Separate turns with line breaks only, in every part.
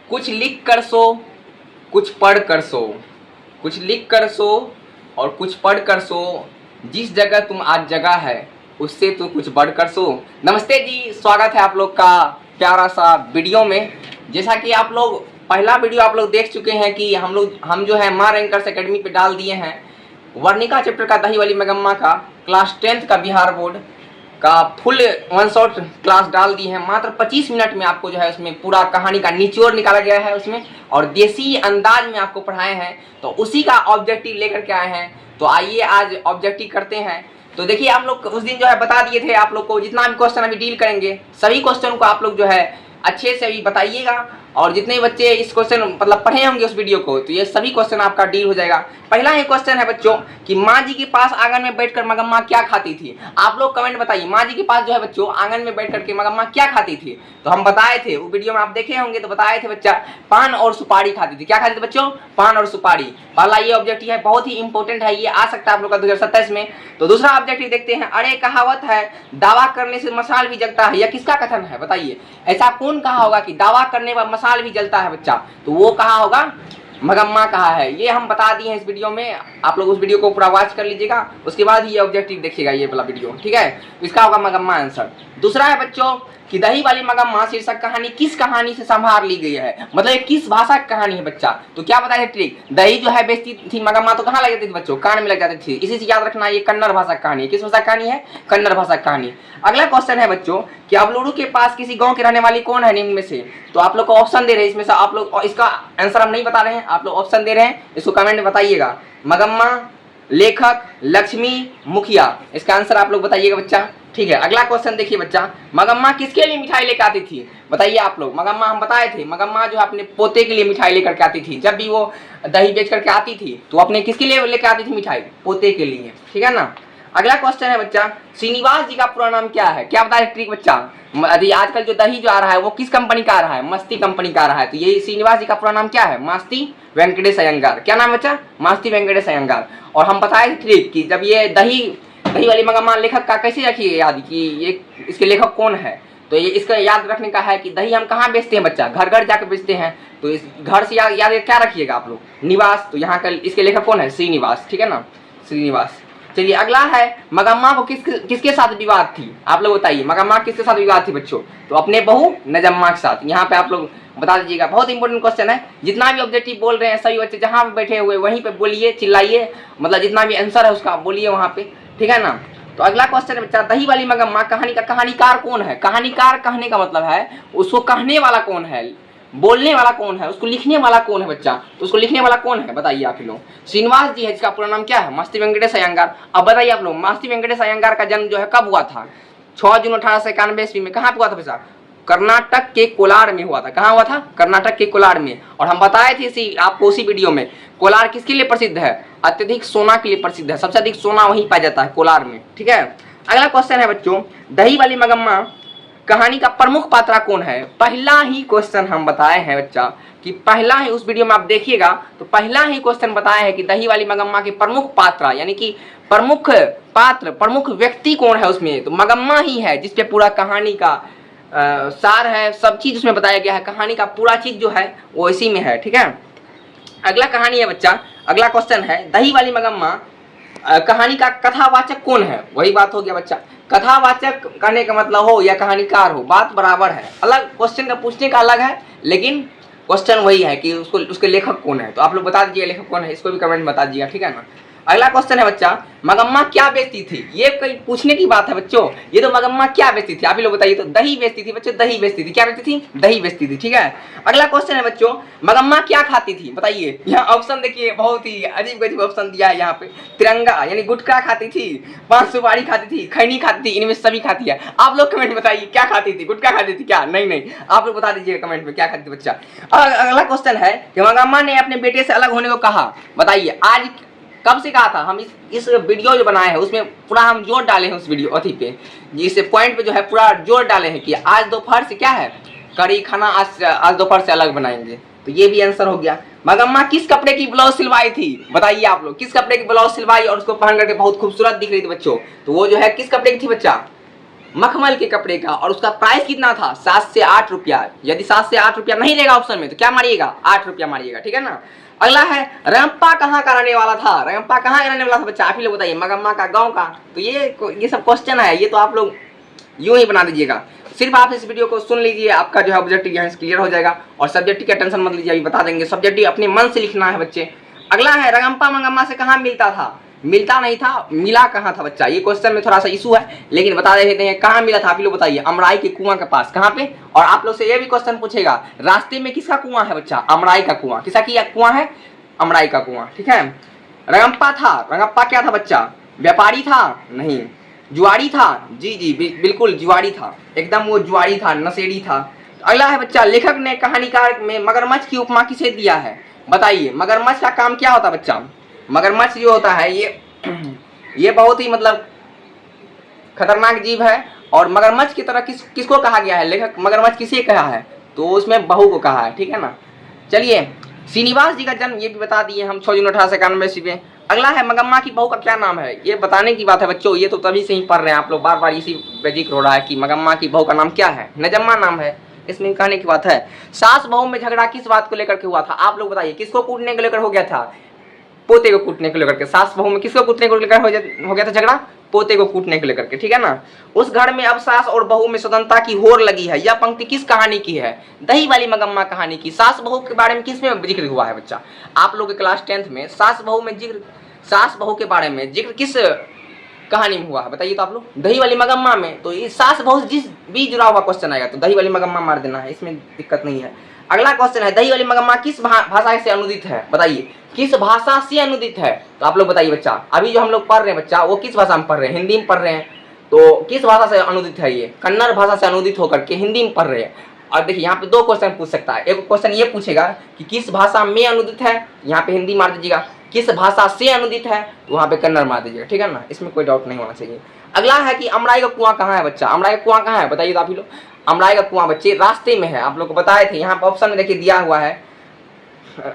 कुछ लिख कर सो, कुछ पढ़ कर सो, कुछ लिख कर सो और कुछ पढ़ कर सो, जिस जगह तुम आज जगह है उससे तो कुछ बढ़ कर सो। नमस्ते जी, स्वागत है आप लोग का प्यारा सा वीडियो में। जैसा कि आप लोग पहला वीडियो आप लोग देख चुके हैं कि हम जो है माँ रैंकर्स एकेडमी पे डाल दिए हैं वर्णिका चैप्टर का दही वाली मगम्मा का क्लास 10th का बिहार बोर्ड का फुल वन शॉट क्लास डाल दी है। मात्र 25 मिनट में आपको जो है उसमें पूरा कहानी का निचोड़ निकाला गया है उसमें, और देसी अंदाज में आपको पढ़ाए हैं। तो उसी का ऑब्जेक्टिव लेकर के आए हैं। तो आइए आज ऑब्जेक्टिव करते हैं। तो देखिए, आप लोग उस दिन जो है बता दिए थे आप लोग को जितना भी क्वेश्चन अभी डील करेंगे सभी क्वेश्चन को आप लोग जो है अच्छे से अभी बताइएगा, और जितने बच्चे इस क्वेश्चन मतलब पढ़े होंगे उस वीडियो को तो ये सभी क्वेश्चन आपका डील हो जाएगा। पहला ही क्वेश्चन है बच्चों कि माँ जी के पास आंगन में बैठकर मगम्मा क्या खाती थी। आप लोग कमेंट बताइए, माँ जी के पास जो है बच्चों आंगन में बैठ करके मगम्मा क्या खाती थी। तो हम बताए थे वो वीडियो में आप देखे होंगे, तो बताए थे बच्चा पान और सुपारी खाती थी। क्या खाती थी बच्चों? पान और सुपारी। पहला ये ऑब्जेक्टिव है, बहुत ही इंपॉर्टेंट है, ये आ सकता है आप लोग का 2027 में। तो दूसरा ऑब्जेक्टिव देखते हैं। अरे कहावत है दावा करने से मसाल भी जलता है, यह किसका कथन है बताइए। ऐसा कौन कहा होगा कि दावा करने पर मसाल भी जलता है बच्चा? तो वो कहा होगा मगम्मा कहा है। ये हम बता दिए हैं इस वीडियो में, आप लोग उस वीडियो को पूरा वॉच कर लीजिएगा, उसके बाद ये ऑब्जेक्टिव देखिएगा ये वाला वीडियो, ठीक है। तो इसका होगा मगम्मा आंसर। दूसरा है बच्चों कि दही वाली मगम्मा शीर्षक कहानी किस कहानी से संभार ली गई है, मतलब ये किस भाषा की कहानी है बच्चा। तो क्या बताया ट्रिक, दही जो है बेचती थी मगम्मा तो कहाँ लग जाती थी बच्चों? कान में लग जाती थी। इसी से याद रखना, ये कन्नड़ भाषा की कहानी है। किस भाषा की कहानी है? कन्नड़ भाषा की कहानी। अगला क्वेश्चन है बच्चों कि अबलूरू के पास किसी गांव के रहने वाली कौन है निम्न में से। तो आप लोग को ऑप्शन दे रहे हैं, इसमें से आप लोग इसका आंसर हम नहीं बता रहे हैं, आप लोग ऑप्शन दे रहे हैं, इसको कमेंट में बताइएगा। मगम्मा, लेखक, लक्ष्मी, मुखिया, इसका आंसर आप लोग बताइएगा बच्चा, ठीक है। अगला क्वेश्चन देखिए बच्चा, मगम्मा किसके लिए मिठाई लेकर आती थी बताइए आप लोग। मगम्मा हम बताए थे, मगम्मा जो है अपने पोते के लिए मिठाई लेकर के आती थी। जब भी वो दही बेच करके आती थी तो अपने किसके लिए लेकर आती थी मिठाई? पोते के लिए, ठीक है ना। अगला क्वेश्चन है बच्चा, श्रीनिवास जी का पूरा नाम क्या है? क्या बताए ट्रिक बच्चा? अभी आजकल जो दही जो आ रहा है वो किस कंपनी का आ रहा है? मस्ती कंपनी का आ रहा है। तो ये श्रीनिवास जी का पूरा नाम क्या है? मास्ती वेंकटेश अयंगार। क्या नाम बच्चा? मास्ती वेंकटेश अयंगार। और हम बताए ट्रिक कि जब ये दही वाली मगम्मा लेखक का कैसे रखिए याद कि ये इसके लेखक कौन है। तो ये इसका याद रखने का है कि दही हम कहाँ बेचते हैं बच्चा? घर घर जाकर बेचते हैं। तो इस घर से याद क्या रखिएगा आप लोग? निवास। तो यहाँ का इसके लेखक कौन है? श्रीनिवास, ठीक है ना, श्रीनिवास। चलिए अगला है, मगम्मा को किसके साथ विवाद थी? आप लोग बताइए, मगम्मा किसके साथ विवाद थी बच्चों? तो अपने बहू नजम्मा के साथ। यहाँ पे आप लोग बता दीजिएगा, बहुत इंपॉर्टेंट क्वेश्चन है। जितना भी ऑब्जेक्टिव बोल रहे हैं सभी बच्चे जहाँ पे बैठे हुए वहीं पे बोलिए, चिल्लाइए, मतलब जितना भी आंसर है उसका बोलिए वहाँ पे, ठीक है ना। तो अगला क्वेश्चन है बच्चा, दही वाली मगम्मा कहानी का कहानीकार कौन है? कहानीकार कहने का मतलब है उसको कहने वाला कौन है, बोलने वाला कौन है, उसको लिखने वाला कौन है बच्चा? तो उसको लिखने वाला कौन है बताइए आप लोग। श्रीनिवास जी है, जिसका पूरा नाम क्या है? मास्ती वेंकटेश अयंगार। अब बताइए आप लोग, मास्ती वेंकटेश अयंगार का जन्म जो है कब हुआ था? 6 जून 1891 ईस्वी में। कहाँ पे हुआ था बच्चा? कर्नाटक के कोलार में हुआ था। कहाँ हुआ था? कर्नाटक के कोलार में। और हम बताए थे इसी आपको उसी वीडियो में, कोलार किसके लिए प्रसिद्ध है? अत्यधिक सोना के लिए प्रसिद्ध है, सबसे अधिक सोना वहीं पाया जाता है कोलार में, ठीक है। अगला क्वेश्चन है बच्चों, दही वाली मगम्मा कहानी का प्रमुख पात्र कौन है? पहला ही क्वेश्चन हम बताए हैं बच्चा कि पहला ही, उस वीडियो में आप देखिएगा तो पहला ही क्वेश्चन बताया है कि दही वाली मगम्मा के प्रमुख पात्र यानी कि प्रमुख पात्र, प्रमुख व्यक्ति कौन है उसमें? तो मगम्मा ही है, जिसपे पूरा कहानी का सार है, सब चीज उसमें बताया गया है। कहानी का पूरा चीज जो है वो इसी में है, ठीक है। अगला कहानी है बच्चा, अगला क्वेश्चन है, दही वाली मगम्मा कहानी का कथावाचक कौन है? वही बात हो गया बच्चा, कथावाचक कहने का मतलब हो या कहानीकार हो, बात बराबर है। अलग क्वेश्चन का पूछने का अलग है, लेकिन क्वेश्चन वही है कि उसके लेखक कौन है। तो आप लोग बता दीजिए लेखक कौन है, इसको भी कमेंट बता दीजिएगा, ठीक है ना। अगला क्वेश्चन है बच्चा, मगम्मा क्या बेचती थी? ये कोई पूछने की बात है बच्चों, ये तो मगम्मा क्या बेचती थी आप ही लोग बताइए। तो दही बेचती थी बच्चों, दही बेचती थी। क्या बेचती थी? दही बेचती थी, ठीक है। अगला क्वेश्चन है बच्चों, मगम्मा क्या खाती थी बताइए। यहाँ ऑप्शन देखिए, बहुत ही अजीब गजीब ऑप्शन दिया है यहाँ पे। तिरंगा यानी गुटखा खाती थी, पान सुपारी खाती थी, खैनी खाती थी, इनमें सभी खाती है। आप लोग कमेंट बताइए क्या खाती थी? गुटखा खाती थी क्या? नहीं, आप लोग बता दीजिए कमेंट में क्या खाती थी बच्चा। अगला क्वेश्चन है कि मगम्मा ने अपने बेटे से अलग होने को कहा, बताइए। आज कब से कहा था? हम इस वीडियो जो बनाए हैं उसमें पूरा हम जोर डाले हैं उस वीडियो अथी पे, इस पॉइंट पे जो है पूरा जोर डाले हैं कि आज दोपहर से क्या है, कड़ी खाना आज दोपहर से अलग बनाएंगे। तो ये भी आंसर हो गया। मगम्मा किस कपड़े की ब्लाउज सिलवाई थी बताइए आप लोग, किस कपड़े की ब्लाउज सिलवाई और उसको पहन करके बहुत खूबसूरत दिख रही थी बच्चों। तो वो जो है किस कपड़े की थी बच्चा? मखमल के कपड़े का, और उसका प्राइस कितना था 7 से 8 रुपया। यदि 7 से 8 रुपया नहीं देगा ऑप्शन में तो क्या मारिएगा, 8 रुपया मारिएगा, ठीक है ना। अगला है रंपा कहाँ का रहने वाला था, रंपा कहाँ का रहने वाला था बच्चा, आप ही लोग बताइए, मगम्मा का गांव का। तो ये सब क्वेश्चन है, ये तो आप लोग यूं ही बना दीजिएगा। सिर्फ आप इस वीडियो को सुन लीजिए, आपका जो है ऑब्जेक्टिव यहाँ से क्लियर हो जाएगा। और सब्जेक्टिव का टेंशन मत लीजिए, अभी बता देंगे, सब्जेक्टिव अपने मन से लिखना है बच्चे। अगला है रंपा मगम्मा से कहाँ मिलता था, मिलता नहीं था, मिला कहाँ था बच्चा। ये क्वेश्चन में थोड़ा सा इशू है, लेकिन बता देते हैं कहाँ मिला था, आप लोग बताइए। अमराई के कुआं के पास, कहाँ पे। और आप लोग से ये भी क्वेश्चन पूछेगा, रास्ते में किसका कुआं है बच्चा, अमराई का कुआं। किसका किया कुआं है, अमराई का कुआं, ठीक है। रंपा था, रंपा क्या था बच्चा, व्यापारी था, नहीं, जुआरी था, जी बिल्कुल जुआरी था, एकदम वो जुआरी था, नशेड़ी था। अगला है बच्चा, लेखक ने कहानीकार में मगरमच्छ की उपमा किसे दिया है, बताइए। मगरमच्छ का काम क्या होता है बच्चा, मगरमच्छ जो होता है ये बहुत ही मतलब खतरनाक जीव है। और मगरमच्छ की तरह किसको कहा गया है, लेखक मगरमच्छ किसे कहा है, तो उसमें बहू को कहा है, ठीक है ना। चलिए, श्रीनिवास जी का जन्म ये भी बता दिए हम, 6 जून 1891 ईस्वी में। अगला है मगम्मा की बहू का क्या नाम है, ये बताने की बात है बच्चों, ये तो तभी से ही पढ़ रहे हैं आप लोग, बार बार इसी पे जिक्र हो रहा है कि मगम्मा की बहू का नाम क्या है, नजम्मा नाम है, इसमें कहने की बात है। सास बहू में झगड़ा किस बात को लेकर के हुआ था, आप लोग बताइए। किसको कूटने को लेकर हो गया था, पोते को कूटने को लेकर के। सास बहू में किसको कूटने को लेकर हो गया था झगड़ा, पोते को कूटने को लेकर के, ठीक है ना। उस घर में अब सास और बहू में स्वतंत्रता की होड़ लगी है। यह पंक्ति किस कहानी की है, दही वाली मगम्मा कहानी की। सास बहू के बारे में किसमें जिक्र हुआ है बच्चा, आप लोग के क्लास 10th में सास बहू में जिक्र, सास बहू के बारे में जिक्र किस कहानी में हुआ है बताइए तो आप लोग, दही वाली मगम्मा में। तो ये सास बहू जिस भी जुड़ा हुआ क्वेश्चन आएगा तो दही वाली मगम्मा मार देना है, इसमें दिक्कत नहीं है। अगला क्वेश्चन है, दही वाली मगम्मा किस भाषा से अनुदित है, बताइए किस भाषा से अनुदित है। तो आप लोग बताइए बच्चा, अभी जो हम लोग पढ़ रहे हैं बच्चा, वो किस भाषा में पढ़ रहे हैं, हिंदी में पढ़ रहे हैं। तो किस भाषा से अनुदित है, ये कन्नड़ भाषा से अनुदित होकर के हिंदी में पढ़ रहे हैं। और देखिए यहाँ पे 2 क्वेश्चन पूछ सकता है, एक क्वेश्चन ये पूछेगा कि किस भाषा में अनुदित है, यहाँ पे हिंदी मार दीजिएगा। किस भाषा से अनुदित है तो वहाँ पे कन्नड़ मार दीजिएगा, ठीक है ना, इसमें कोई डाउट नहीं होना चाहिए। अगला है कि अमराई का कुआं कहाँ है बच्चा, अमराई का कुआं कहाँ है बताइए तो आप ही लोग। अमराई का कुआं बच्चे रास्ते में है, आप लोग को बताए थे, यहाँ पे ऑप्शन में देखिए दिया हुआ है।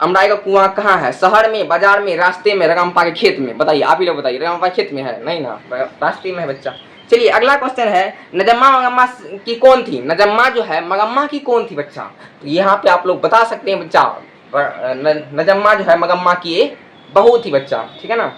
अमराई का कुआं कहाँ है, शहर में, बाजार में, रास्ते में, रंपा के खेत में। बताइए आप ही लोग बताइए, रंपा खेत में है, नहीं ना, रास्ते में है बच्चा। चलिए अगला क्वेश्चन है, नजम्मा मगम्मा की कौन थी, नजम्मा जो है मगम्मा की कौन थी बच्चा। तो यहाँ पे आप लोग बता सकते हैं बच्चा, नजम्मा जो है मगम्मा की बहू थी बच्चा, ठीक है ना।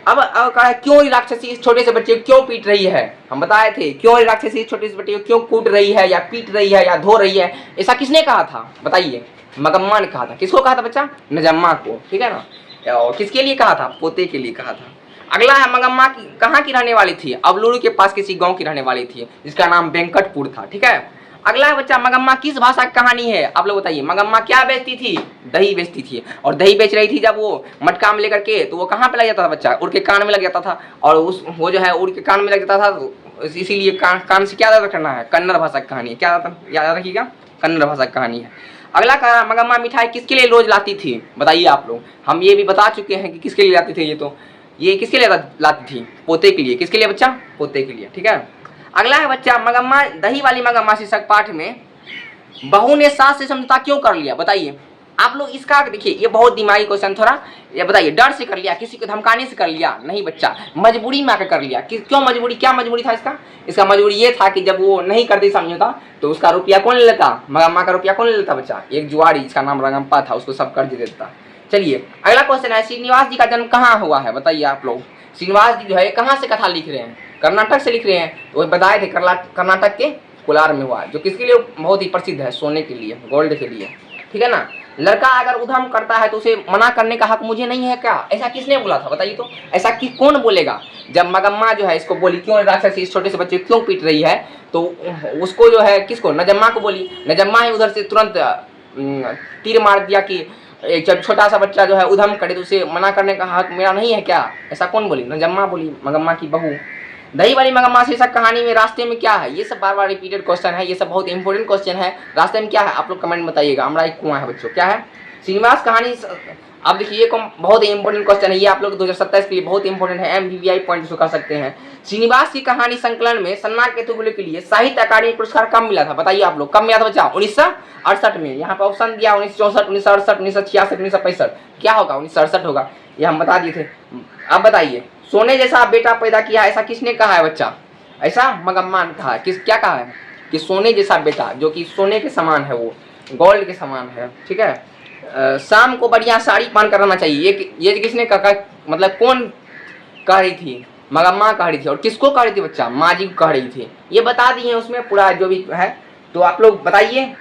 अब कहा क्यों राक्षसी इस छोटे से बच्चे को क्यों पीट रही है, हम बताए थे क्यों राक्षसी इस छोटे से बच्चे को क्यों कूट रही है या पीट रही है या धो रही है, ऐसा किसने कहा था बताइए। मगम्मा ने कहा था, किसको कहा था बच्चा, नजम्मा को, ठीक है ना। और किसके लिए कहा था, पोते के लिए कहा था। अगला है, मगम्मा की कहाँ की रहने वाली थी, अबलूरू के पास किसी गांव की रहने वाली थी जिसका नाम वेंकटपुर था, ठीक है। अगला है बच्चा, मगम्मा किस भाषा की कहानी है, आप लोग बताइए। मगम्मा क्या बेचती थी, दही बेचती थी, और दही बेच रही थी जब वो मटका में लेकर के, तो वो कहाँ पे लग जाता था बच्चा, उड़ के कान में लग जाता था। और उस वो जो है उड़ के कान में लग जाता था, तो इसीलिए कान से क्या याद रखना है, कन्नड़ भाषा की कहानी है, क्या याद रखिएगा, कन्नड़ भाषा की कहानी है। अगला कहा, मगम्मा मिठाई किसके लिए रोज लाती थी, बताइए आप लोग। हम ये भी बता चुके हैं कि किसके लिए लाती थी, ये किसके लिए लाती थी, पोते के लिए। किसके लिए बच्चा, पोते के लिए, ठीक है। अगला है बच्चा, मगम्मा, दही वाली मगम्मा शीर्षक पाठ में बहू ने सास से समझौता क्यों कर लिया, बताइए आप लोग। इसका देखिए, ये बहुत दिमागी क्वेश्चन थोड़ा, ये बताइए, डर से कर लिया, किसी को धमकाने से कर लिया, नहीं बच्चा, मजबूरी में आकर कर लिया। क्यों मजबूरी, क्या मजबूरी था इसका मजबूरी ये था कि जब वो नहीं करती समझौता तो उसका रुपया कौन ले लेता, मगम्मा का रुपया कौन ले लेता बच्चा, एक जुआरी जिसका नाम रंगम्पा था, उसको सब कर्ज देता। चलिए अगला क्वेश्चन है, श्रीनिवास जी का जन्म कहाँ हुआ है, बताइए आप लोग। श्रीनिवास जी जो है कहाँ से कथा लिख रहे हैं, कर्नाटक से लिख रहे हैं। तो बताए थे कर्नाटक के कोलार में हुआ, जो किसके लिए बहुत ही प्रसिद्ध है, सोने के लिए, गोल्ड के लिए, ठीक है ना। लड़का अगर उधम करता है तो उसे मना करने का हक मुझे नहीं है क्या, ऐसा किसने बोला था बताइए तो, ऐसा कौन बोलेगा। जब मगम्मा जो है इसको बोली क्यों राक्षसी इस छोटे से बच्चे क्यों पीट रही है, तो उसको जो है किसको, नजम्मा को बोली। नजम्मा ही उधर से तुरंत तीर मार दिया कि जब छोटा सा बच्चा जो है उधम करे तो उसे मना करने का हक मेरा नहीं है क्या, ऐसा कौन बोली, नजम्मा बोली, मगम्मा की बहू। दही वाली मगम्मा शीर्षक कहानी में रास्ते में क्या है, ये सब बार बार रिपीटेड क्वेश्चन है, ये सब बहुत इंपॉर्टेंट क्वेश्चन है। रास्ते में क्या है आप लोग कमेंट में बताइएगा। अमराई कुआं है बच्चों, क्या है, श्रीनिवास कहानी। अब देखिए ये बहुत ही इंपॉर्टेंट क्वेश्चन है, ये आप लोग 2027 के लिए बहुत इंपॉर्टेंट है, MVVI पॉइंट इसको कह सकते हैं। श्रीनिवास की कहानी संकलन में सन्ना केतुगुले के लिए साहित्य अकादमी पुरस्कार कब मिला था, बताइए आप लोग, कब मिला था बच्चा, 1968 में। यहाँ पे ऑप्शन दिया 1964, 1968, 1966, 1965, क्या होगा, 1968 होगा, ये हम बता दिए थे। अब बताइए, सोने जैसा बेटा पैदा किया ऐसा किसने कहा है बच्चा, ऐसा मगम्मा ने कहा। किस क्या कहा है कि सोने जैसा बेटा, जो कि सोने के समान है, वो गोल्ड के समान है, ठीक है। शाम को बढ़िया साड़ी पहन कर रहना चाहिए। ये किसने कहा, मतलब कौन कह रही थी? मगम्मा कह रही थी। और किसको कह रही थी बच्चा? माँ जी को कह रही थी। ये बता दिए उसमें पूरा जो भी है। तो आप लोग बताइए,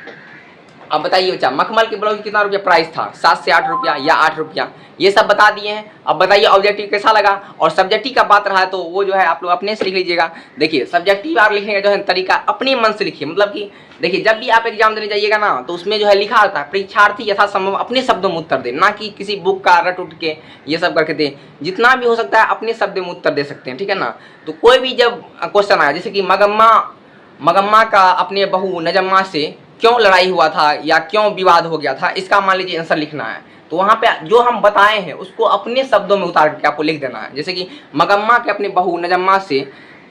अब बताइए बच्चा, मखमल के ब्लाउज कितना रुपया प्राइस था? 7 से 8 रुपया या 8 रुपया, ये सब बता दिए हैं। अब बताइए ऑब्जेक्टिव कैसा लगा। और सब्जेक्टिव का बात रहा है तो वो जो है आप लोग अपने से लिख लीजिएगा। देखिए सब्जेक्टिव आप लिखने का जो है तरीका अपने मन से लिखिए। मतलब कि देखिए जब भी आप एग्जाम देने जाइएगा ना, तो उसमें जो है लिखा होता है परीक्षार्थी यथासंभव अपने शब्दों में उत्तर दे, ना कि किसी बुक का रट उठ के ये सब करके दे। जितना भी हो सकता है अपने शब्दों में उत्तर दे सकते हैं, ठीक है ना। तो कोई भी जब क्वेश्चन आया, जैसे कि मगम्मा का अपने बहू नजम्मा से क्यों लड़ाई हुआ था या क्यों विवाद हो गया था, इसका मान लीजिए आंसर लिखना है। तो वहाँ पे जो हम बताए हैं उसको अपने शब्दों में उतार करके आपको लिख देना है। जैसे कि मगम्मा के अपने बहू नजम्मा से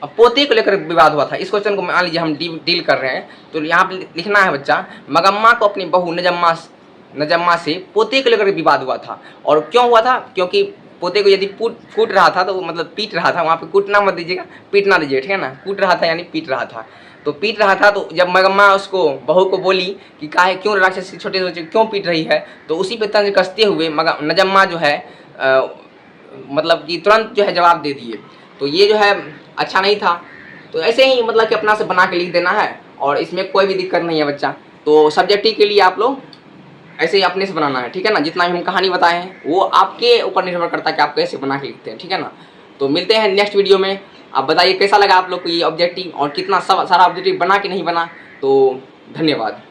पोते को लेकर विवाद हुआ था। इस क्वेश्चन को मान लीजिए हम डील कर रहे हैं, तो यहाँ पे लिखना है बच्चा, मगम्मा को अपनी बहू नजम्मा से पोते को लेकर विवाद हुआ था। और क्यों हुआ था? क्योंकि पोते को यदि कूट रहा था, तो वो मतलब पीट रहा था। वहाँ पे कूटना मत दीजिएगा, पीटना दीजिएगा, ठीक है ना। कूट रहा था यानी पीट रहा था। तो पीट रहा था, तो जब मगम्मा उसको बहू को बोली कि काहे क्यों राक्षस छोटे बच्चे क्यों पीट रही है, तो उसी पे तंज कसते हुए नजम्मा जो है मतलब कि तुरंत जो है जवाब दे दिए। तो ये जो है अच्छा नहीं था। तो ऐसे ही मतलब कि अपना से बना के लिख देना है, और इसमें कोई भी दिक्कत नहीं है बच्चा। तो सब्जेक्टिव के लिए आप लोग ऐसे ही अपने से बनाना है, ठीक है ना। जितना भी हम कहानी बताए हैं वो आपके ऊपर निर्भर करता है कि आप कैसे बना के लिखते हैं, ठीक है ना। तो मिलते हैं नेक्स्ट वीडियो में। आप बताइए कैसा लगा आप लोग को ये ऑब्जेक्टिव, और कितना सारा ऑब्जेक्टिव बना कि नहीं बना। तो धन्यवाद।